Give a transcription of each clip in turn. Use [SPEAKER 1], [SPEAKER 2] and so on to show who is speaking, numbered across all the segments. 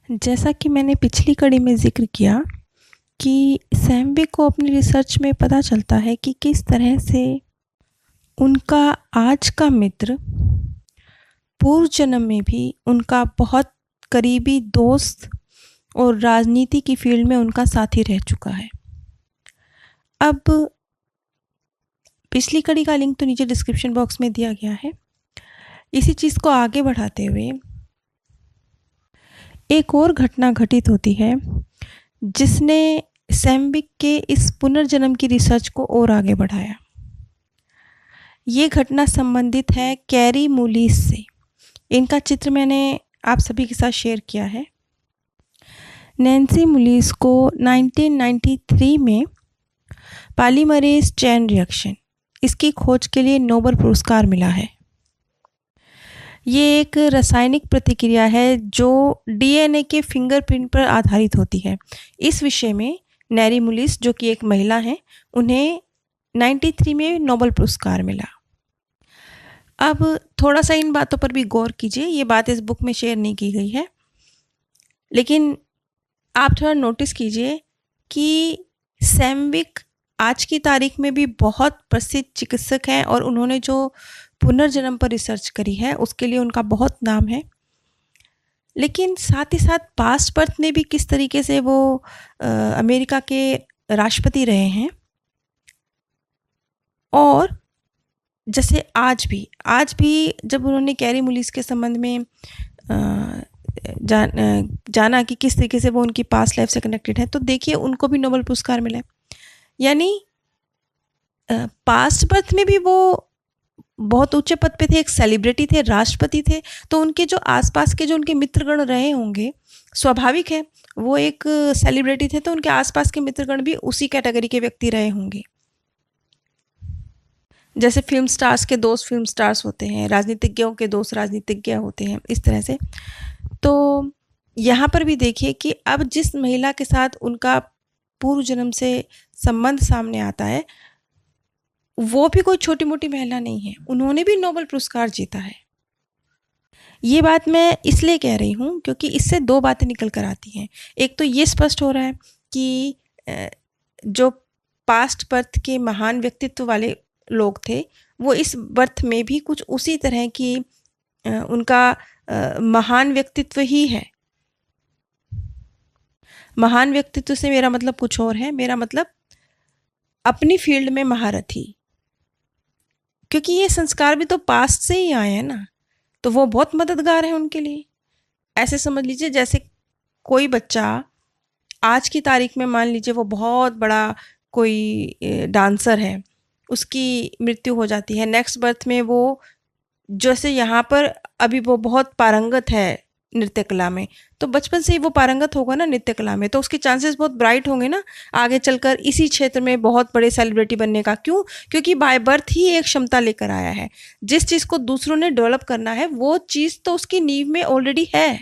[SPEAKER 1] जैसा कि मैंने पिछली कड़ी में ज़िक्र किया कि सैमविक को अपनी रिसर्च में पता चलता है कि किस तरह से उनका आज का मित्र पूर्व जन्म में भी उनका बहुत करीबी दोस्त और राजनीति की फील्ड में उनका साथी रह चुका है। अब पिछली कड़ी का लिंक तो नीचे डिस्क्रिप्शन बॉक्स में दिया गया है। इसी चीज़ को आगे बढ़ाते हुए एक और घटना घटित होती है जिसने सैमविक के इस पुनर्जन्म की रिसर्च को और आगे बढ़ाया। ये घटना संबंधित है कैरी मुलीस से। इनका चित्र मैंने आप सभी के साथ शेयर किया है। नैन्सी मुलीस को 1993 में पॉलीमरेज चेन रिएक्शन इसकी खोज के लिए नोबेल पुरस्कार मिला है। ये एक रासायनिक प्रतिक्रिया है जो डीएनए के फिंगरप्रिंट पर आधारित होती है। इस विषय में नेरी मुलीस जो कि एक महिला हैं, उन्हें 93 में नोबेल पुरस्कार मिला। अब थोड़ा सा इन बातों पर भी गौर कीजिए। ये बात इस बुक में शेयर नहीं की गई है, लेकिन आप थोड़ा नोटिस कीजिए कि सैमविक आज की तारीख में भी बहुत प्रसिद्ध चिकित्सक हैं और उन्होंने जो पुनर्जन्म पर रिसर्च करी है उसके लिए उनका बहुत नाम है। लेकिन साथ ही साथ पास्ट बर्थ में भी किस तरीके से वो अमेरिका के राष्ट्रपति रहे हैं, और जैसे आज भी जब उन्होंने कैरी मुलीस के संबंध में जाना कि किस तरीके से वो उनकी पास्ट लाइफ से कनेक्टेड है, तो देखिए उनको भी नोबेल पुरस्कार मिला। यानी पास्ट बर्थ में भी वो बहुत ऊंचे पद पे थे, एक सेलिब्रिटी थे, राष्ट्रपति थे, तो उनके जो आसपास के जो उनके मित्रगण रहे होंगे, स्वाभाविक है वो एक सेलिब्रिटी थे तो उनके आसपास के मित्रगण भी उसी कैटेगरी के व्यक्ति रहे होंगे। जैसे फिल्म स्टार्स के दोस्त फिल्म स्टार्स होते हैं, राजनीतिज्ञों के दोस्त राजनीतिज्ञ होते हैं, इस तरह से। तो यहाँ पर भी देखिए कि अब जिस महिला के साथ उनका पूर्व जन्म से संबंध सामने आता है, वो भी कोई छोटी मोटी महिला नहीं है, उन्होंने भी नोबेल पुरस्कार जीता है। ये बात मैं इसलिए कह रही हूँ क्योंकि इससे दो बातें निकल कर आती हैं। एक तो ये स्पष्ट हो रहा है कि जो पास्ट बर्थ के महान व्यक्तित्व वाले लोग थे, वो इस बर्थ में भी कुछ उसी तरह की उनका महान व्यक्तित्व ही है। महान व्यक्तित्व से मेरा मतलब कुछ और है, मेरा मतलब अपनी फील्ड में महारथी, क्योंकि ये संस्कार भी तो पास्ट से ही आए हैं ना, तो वो बहुत मददगार है उनके लिए। ऐसे समझ लीजिए जैसे कोई बच्चा आज की तारीख में, मान लीजिए वो बहुत बड़ा कोई डांसर है, उसकी मृत्यु हो जाती है, नेक्स्ट बर्थ में वो जैसे यहाँ पर अभी वो बहुत पारंगत है नृत्य कला में, तो बचपन से ही वो पारंगत होगा ना नृत्य कला में, तो उसके चांसेस बहुत ब्राइट होंगे ना आगे चलकर इसी क्षेत्र में बहुत बड़े सेलिब्रिटी बनने का। क्यों? क्योंकि बाय बर्थ ही एक क्षमता लेकर आया है। जिस चीज़ को दूसरों ने डेवलप करना है वो चीज़ तो उसकी नींव में ऑलरेडी है।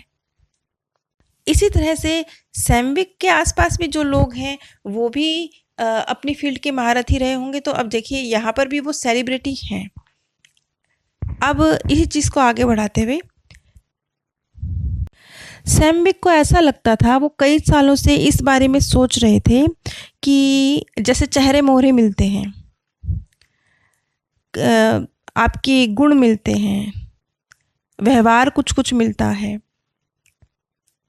[SPEAKER 1] इसी तरह से सैमविक के आसपास भी जो लोग हैं वो भी अपनी फील्ड के महारथी रहे होंगे। तो अब देखिए यहाँ पर भी वो सेलिब्रिटी हैं। अब इसी चीज़ को आगे बढ़ाते हुए सैमविक को ऐसा लगता था, वो कई सालों से इस बारे में सोच रहे थे कि जैसे चेहरे मोहरे मिलते हैं, आपके गुण मिलते हैं, व्यवहार कुछ कुछ मिलता है,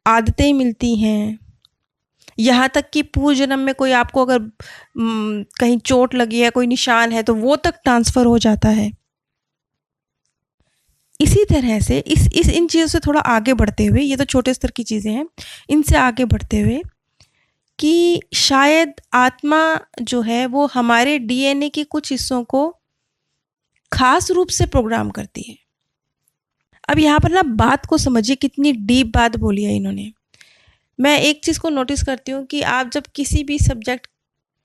[SPEAKER 1] आदतें मिलती हैं, यहाँ तक कि पूर्व जन्म में कोई आपको अगर कहीं चोट लगी है, कोई निशान है, तो वो तक ट्रांसफ़र हो जाता है। इसी तरह से इन चीज़ों से थोड़ा आगे बढ़ते हुए, ये तो छोटे स्तर की चीज़ें हैं, इनसे आगे बढ़ते हुए कि शायद आत्मा जो है वो हमारे डीएनए के कुछ हिस्सों को खास रूप से प्रोग्राम करती है। अब यहाँ पर ना बात को समझिए, कितनी डीप बात बोली है इन्होंने। मैं एक चीज़ को नोटिस करती हूँ कि आप जब किसी भी सब्जेक्ट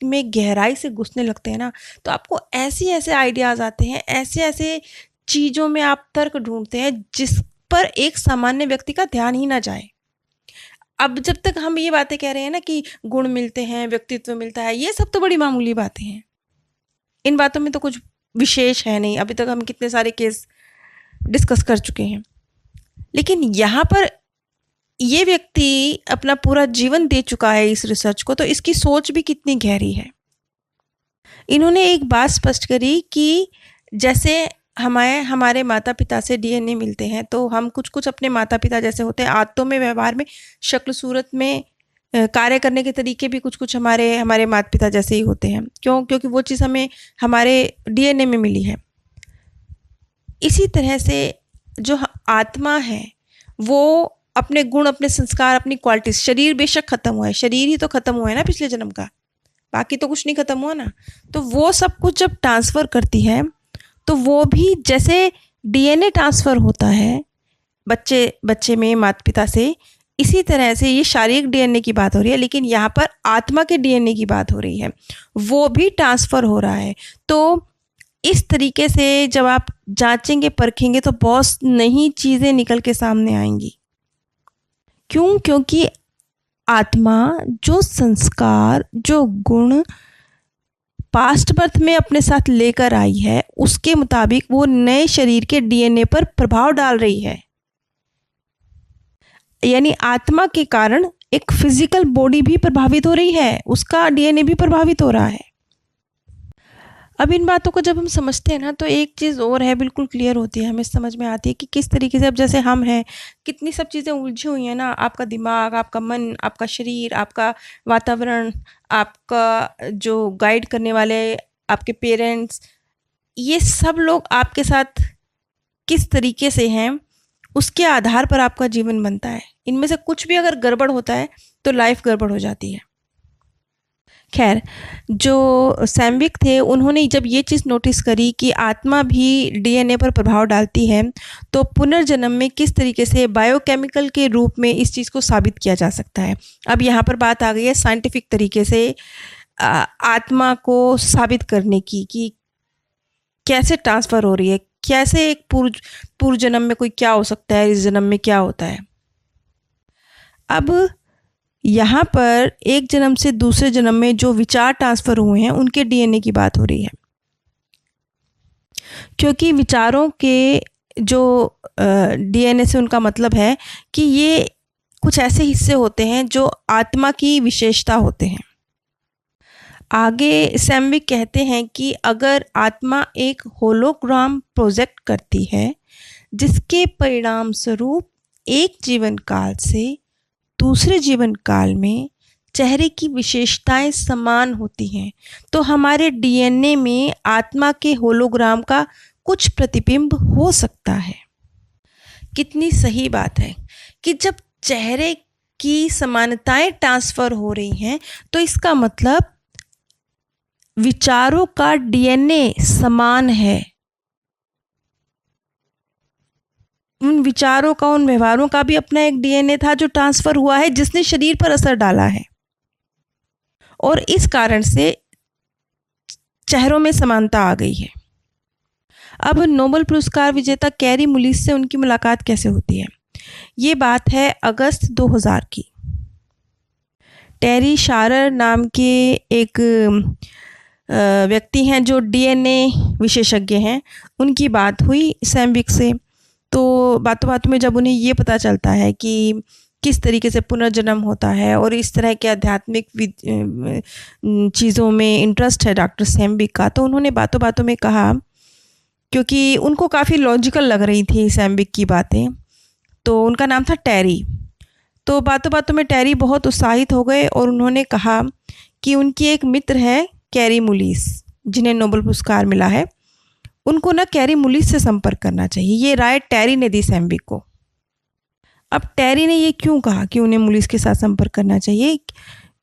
[SPEAKER 1] में गहराई से घुसने लगते हैं ना, तो आपको ऐसे आइडियाज़ आते हैं, ऐसे चीज़ों में आप तर्क ढूंढते हैं जिस पर एक सामान्य व्यक्ति का ध्यान ही ना जाए। अब जब तक हम ये बातें कह रहे हैं ना कि गुण मिलते हैं, व्यक्तित्व मिलता है, ये सब तो बड़ी मामूली बातें हैं, इन बातों में तो कुछ विशेष है नहीं। अभी तक हम कितने सारे केस डिस्कस कर चुके हैं। लेकिन यहाँ पर ये व्यक्ति अपना पूरा जीवन दे चुका है इस रिसर्च को, तो इसकी सोच भी कितनी गहरी है। इन्होंने एक बात स्पष्ट करी कि जैसे हमारे माता पिता से डीएनए मिलते हैं, तो हम कुछ कुछ अपने माता पिता जैसे होते हैं, आदतों में, व्यवहार में, शक्ल सूरत में, कार्य करने के तरीके भी कुछ कुछ हमारे माता पिता जैसे ही होते हैं। क्यों? क्योंकि वो चीज़ हमें हमारे डीएनए में मिली है। इसी तरह से जो आत्मा है वो अपने गुण, अपने संस्कार, अपनी क्वालिटीज, शरीर बेशक खत्म हुआ है, शरीर ही तो खत्म हुआ है ना पिछले जन्म का, बाकी तो कुछ नहीं खत्म हुआ ना, तो वो सब कुछ जब ट्रांसफ़र करती है तो वो भी जैसे डीएनए ट्रांसफ़र होता है बच्चे में माता पिता से, इसी तरह से ये शारीरिक डीएनए की बात हो रही है, लेकिन यहाँ पर आत्मा के डीएनए की बात हो रही है, वो भी ट्रांसफ़र हो रहा है। तो इस तरीके से जब आप जांचेंगे, परखेंगे, तो बहुत नई चीज़ें निकल के सामने आएंगी। क्यों? क्योंकि आत्मा जो संस्कार, जो गुण पास्ट बर्थ में अपने साथ लेकर आई है, उसके मुताबिक वो नए शरीर के डीएनए पर प्रभाव डाल रही है। यानी आत्मा के कारण एक फिजिकल बॉडी भी प्रभावित हो रही है, उसका डीएनए भी प्रभावित हो रहा है। अब इन बातों को जब हम समझते हैं ना, तो एक चीज़ और है, बिल्कुल क्लियर होती है, हमें समझ में आती है कि किस तरीके से, अब जैसे हम हैं, कितनी सब चीज़ें उलझी हुई हैं ना, आपका दिमाग, आपका मन, आपका शरीर, आपका वातावरण, आपका जो गाइड करने वाले आपके पेरेंट्स, ये सब लोग आपके साथ किस तरीके से हैं, उसके आधार पर आपका जीवन बनता है। इनमें से कुछ भी अगर गड़बड़ होता है तो लाइफ गड़बड़ हो जाती है। खैर, जो सैम्विक थे, उन्होंने जब ये चीज़ नोटिस करी कि आत्मा भी डीएनए पर प्रभाव डालती है, तो पुनर्जन्म में किस तरीके से बायोकेमिकल के रूप में इस चीज़ को साबित किया जा सकता है। अब यहाँ पर बात आ गई है साइंटिफिक तरीके से आत्मा को साबित करने की, कि कैसे ट्रांसफ़र हो रही है, कैसे एक पूर्व जन्म में कोई क्या हो सकता है, इस जन्म में क्या होता है। अब यहाँ पर एक जन्म से दूसरे जन्म में जो विचार ट्रांसफ़र हुए हैं, उनके डीएनए की बात हो रही है, क्योंकि विचारों के जो डीएनए से उनका मतलब है कि ये कुछ ऐसे हिस्से होते हैं जो आत्मा की विशेषता होते हैं। आगे सैम्विक कहते हैं कि अगर आत्मा एक होलोग्राम प्रोजेक्ट करती है, जिसके परिणाम स्वरूप एक जीवन काल से दूसरे जीवन काल में चेहरे की विशेषताएं समान होती हैं, तो हमारे डीएनए में आत्मा के होलोग्राम का कुछ प्रतिबिंब हो सकता है। कितनी सही बात है कि जब चेहरे की समानताएं ट्रांसफ़र हो रही हैं, तो इसका मतलब विचारों का डीएनए समान है। उन विचारों का, उन व्यवहारों का भी अपना एक डीएनए था जो ट्रांसफ़र हुआ है, जिसने शरीर पर असर डाला है, और इस कारण से चेहरों में समानता आ गई है। अब नोबेल पुरस्कार विजेता कैरी मुलिस से उनकी मुलाकात कैसे होती है? ये बात है अगस्त 2000 की। टेरी शारर नाम के एक व्यक्ति हैं जो डीएनए विशेषज्ञ हैं, उनकी बात हुई सैम्विक से। तो बातों बातों में जब उन्हें ये पता चलता है कि किस तरीके से पुनर्जन्म होता है और इस तरह के आध्यात्मिक चीज़ों में इंटरेस्ट है डॉक्टर सैम्विक का, तो उन्होंने बातों बातों में कहा, क्योंकि उनको काफ़ी लॉजिकल लग रही थी सैम्विक की बातें, तो उनका नाम था टेरी। तो बातों बातों में टेरी बहुत उत्साहित हो गए और उन्होंने कहा कि उनकी एक मित्र है कैरी मुलिस, जिन्हें नोबेल पुरस्कार मिला है, उनको ना कैरी मुलिस से संपर्क करना चाहिए। ये राय टेरी ने दी सैम्विक को। अब टेरी ने ये क्यों कहा कि उन्हें मुलिस के साथ संपर्क करना चाहिए?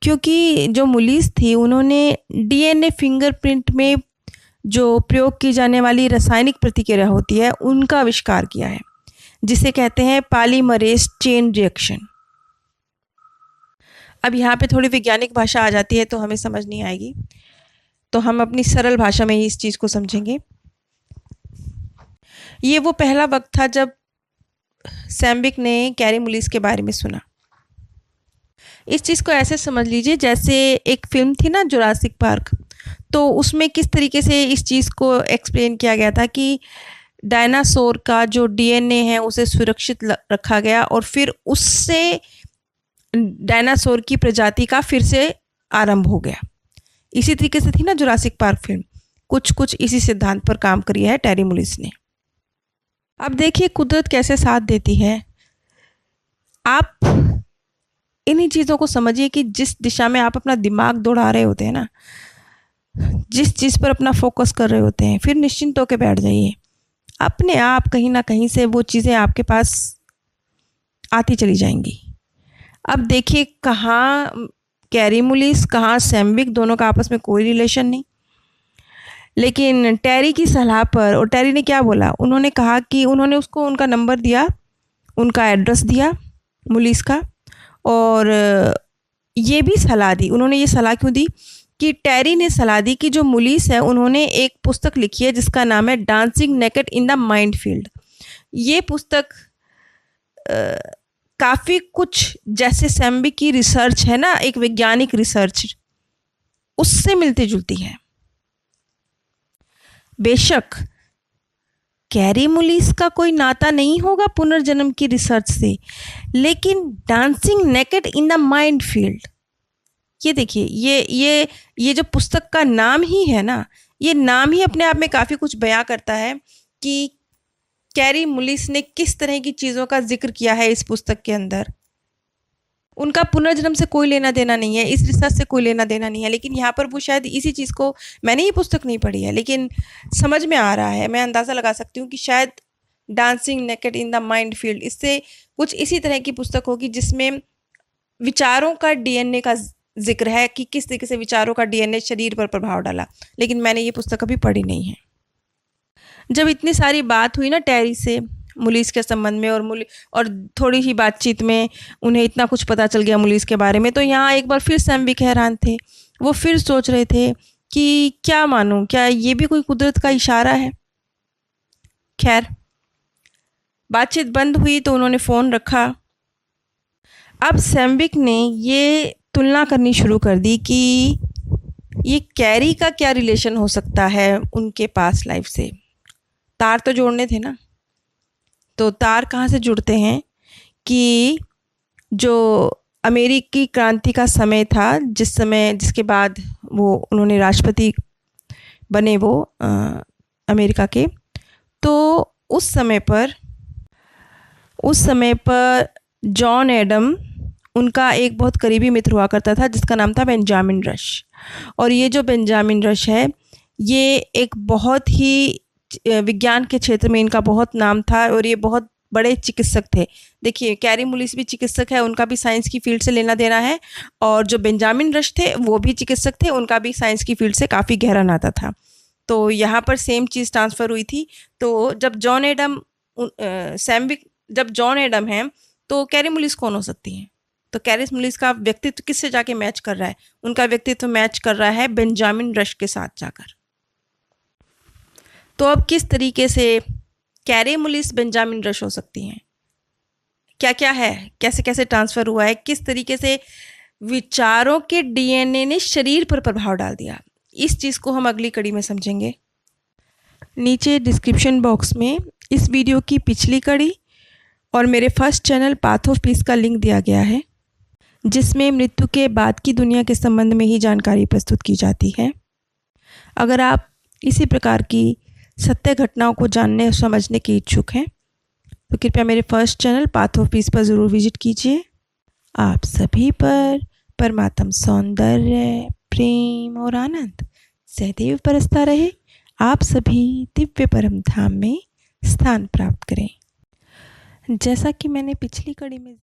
[SPEAKER 1] क्योंकि जो मुलिस थी, उन्होंने डीएनए फिंगरप्रिंट में जो प्रयोग की जाने वाली रासायनिक प्रतिक्रिया होती है, उनका आविष्कार किया है, जिसे कहते हैं पॉलीमरेज चेन रिएक्शन। अब यहाँ पे थोड़ी वैज्ञानिक भाषा आ जाती है तो हमें समझ नहीं आएगी, तो हम अपनी सरल भाषा में ही इस चीज़ को समझेंगे। ये वो पहला वक्त था जब सैम्विक ने कैरी मुलिस के बारे में सुना। इस चीज़ को ऐसे समझ लीजिए जैसे एक फिल्म थी ना जुरासिक पार्क, तो उसमें किस तरीके से इस चीज़ को एक्सप्लेन किया गया था कि डायनासोर का जो डीएनए है उसे सुरक्षित रखा गया और फिर उससे डायनासोर की प्रजाति का फिर से आरंभ हो गया। इसी तरीके से थी ना जुरासिक पार्क फिल्म, कुछ कुछ इसी सिद्धांत पर काम किया है टेरी मुलिस ने। अब देखिए कुदरत कैसे साथ देती है। आप इन्हीं चीज़ों को समझिए कि जिस दिशा में आप अपना दिमाग दौड़ा रहे होते हैं ना, जिस चीज़ पर अपना फोकस कर रहे होते हैं, फिर निश्चिंत होकर बैठ जाइए। अपने आप कहीं ना कहीं से वो चीज़ें आपके पास आती चली जाएंगी। अब देखिए कहाँ कैरी मुलिस, कहाँ सैमविक, दोनों का आपस में कोई रिलेशन नहीं, लेकिन टेरी की सलाह पर, और टेरी ने क्या बोला, उन्होंने कहा कि उन्होंने उसको उनका नंबर दिया, उनका एड्रेस दिया मुलिस का, और ये भी सलाह दी। उन्होंने ये सलाह क्यों दी कि टेरी ने सलाह दी कि जो मुलिस है उन्होंने एक पुस्तक लिखी है जिसका नाम है dancing naked in the mind field. ये पुस्तक काफ़ी कुछ जैसे सैमविक की रिसर्च है ना, एक वैज्ञानिक रिसर्च, उससे मिलती जुलती है। बेशक कैरी मुलिस का कोई नाता नहीं होगा पुनर्जन्म की रिसर्च से, लेकिन dancing naked in the mind field, ये देखिए, ये जो पुस्तक का नाम ही है ना, ये नाम ही अपने आप में काफ़ी कुछ बयां करता है कि कैरी मुलिस ने किस तरह की चीज़ों का जिक्र किया है इस पुस्तक के अंदर। उनका पुनर्जन्म से कोई लेना देना नहीं है, इस रिसर्च से कोई लेना देना नहीं है, लेकिन यहाँ पर वो शायद इसी चीज़ को, मैंने ये पुस्तक नहीं पढ़ी है लेकिन समझ में आ रहा है, मैं अंदाज़ा लगा सकती हूँ कि शायद dancing naked in the mind field इससे कुछ इसी तरह की पुस्तक होगी जिसमें विचारों का डीएनए का जिक्र है कि किस तरीके से विचारों का डीएनए शरीर पर प्रभाव डाला, लेकिन मैंने ये पुस्तक कभी पढ़ी नहीं है। जब इतनी सारी बात हुई ना टेरी से मुलिस के संबंध में, और थोड़ी ही बातचीत में उन्हें इतना कुछ पता चल गया मुलिस के बारे में, तो यहाँ एक बार फिर सैमविक हैरान थे। वो फिर सोच रहे थे कि क्या मानूं, क्या ये भी कोई कुदरत का इशारा है। खैर बातचीत बंद हुई तो उन्होंने फ़ोन रखा। अब सैमविक ने ये तुलना करनी शुरू कर दी कि ये कैरी का क्या रिलेशन हो सकता है उनके पास लाइफ से। तार तो जोड़ने थे ना, तो तार कहाँ से जुड़ते हैं कि जो अमेरिकी क्रांति का समय था, जिसके बाद वो उन्होंने राष्ट्रपति बने वो अमेरिका के, तो उस समय पर जॉन एडम उनका एक बहुत करीबी मित्र हुआ करता था जिसका नाम था बेंजामिन रश। और ये जो बेंजामिन रश है, ये एक बहुत ही विज्ञान के क्षेत्र में इनका बहुत नाम था और ये बहुत बड़े चिकित्सक थे। देखिए कैरी मुलिस भी चिकित्सक है, उनका भी साइंस की फील्ड से लेना देना है, और जो बेंजामिन रश थे वो भी चिकित्सक थे, उनका भी साइंस की फील्ड से काफ़ी गहरा नाता था। तो यहाँ पर सेम चीज़ ट्रांसफ़र हुई थी। तो जब जॉन एडम हैं तो कैरी मुलिस कौन हो सकती हैं? तो कैरी मुलिस का व्यक्तित्व किससे जाके मैच कर रहा है? उनका व्यक्तित्व मैच कर रहा है बेंजामिन रश के साथ जाकर। तो अब किस तरीके से कैरी मुलिस बेंजामिन रश हो सकती हैं? क्या क्या है, कैसे कैसे ट्रांसफ़र हुआ है, किस तरीके से विचारों के डीएनए ने शरीर पर प्रभाव डाल दिया, इस चीज़ को हम अगली कड़ी में समझेंगे। नीचे डिस्क्रिप्शन बॉक्स में इस वीडियो की पिछली कड़ी और मेरे first channel path of peace का लिंक दिया गया है, जिसमें मृत्यु के बाद की दुनिया के संबंध में ही जानकारी प्रस्तुत की जाती है। अगर आप इसी प्रकार की सत्य घटनाओं को जानने और समझने के इच्छुक हैं तो कृपया मेरे first channel path of peace पर ज़रूर विजिट कीजिए। आप सभी पर परमात्म सौंदर्य, प्रेम और आनंद सदैव बरसता रहे। आप सभी दिव्य परम धाम में स्थान प्राप्त करें। जैसा कि मैंने पिछली कड़ी में